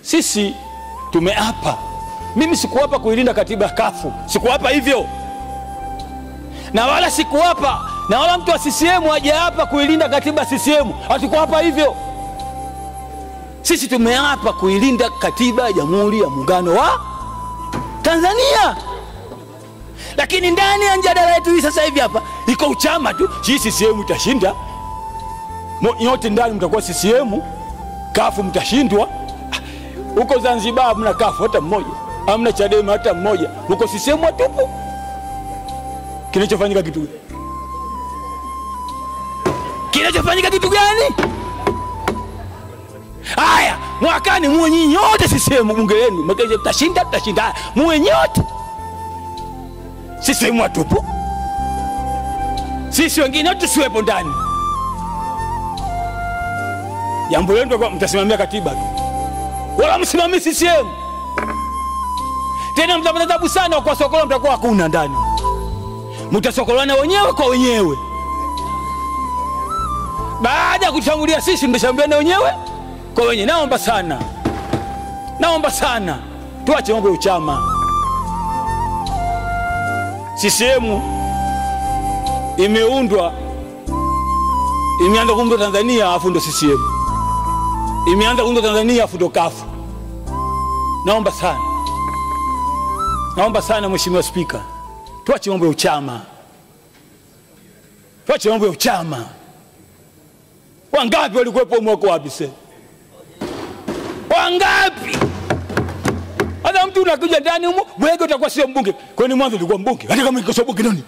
Sisi tumeapa. Mimi sikuapa kuilinda katiba ya kafu, sikuapa hivyo. Na wala sikuapa, na wala mtu wa CCM hajaapa kuilinda katiba ya CCM, hatukuapa hivyo. Sisi tumeapa kuilinda katiba ya Jamhuri ya Muungano wa Tanzania. Lakini ndani ya mjadala yetu hii sasa hivi hapa iko uchama tu. CCM itashinda. Nyote ndani mtakuwa CCM, kafu mtashindwa. Huko Zanzibar hamna kafu hata mmoja, hamna Chadema hata mmoja, huko CCM watupu. Kinachofanyika kitu gani? Kinachofanyika kitu gani? Haya, mwakani muwe nyinyi nyote CCM bunge lenu, mkaje tutashinda, muwe nyote CCM watupu. Sisi wengine tusiwepo ndani. Jambo lenu kwa mtasimamia katiba tu. Wala msimamie CCM. Tena mtapata tabu sana kwa sokola, mtakuwa hakuna ndani. Mtasokolana wenyewe kwa wenyewe. Baada ya kutangulia sisi mtashambiana wenyewe kwa wenyewe. Naomba sana tuache mambo ya uchama. CCM imeundwa, imeanza kuundwa Tanzania afu ndo CCM. Imeanza kuundwa Tanzania afu ndo kafu. Naomba sana Mheshimiwa Spika, tuache mambo ya uchama. Tuache mambo ya uchama. Wangapi walikuwepo mwako wapi sasa? Wangapi? Hata mtu unakuja ndani humo, wewe utakuwa sio mbunge. Kwani mwanzo ulikuwa mbunge? Hata kama iko sio mbunge nani?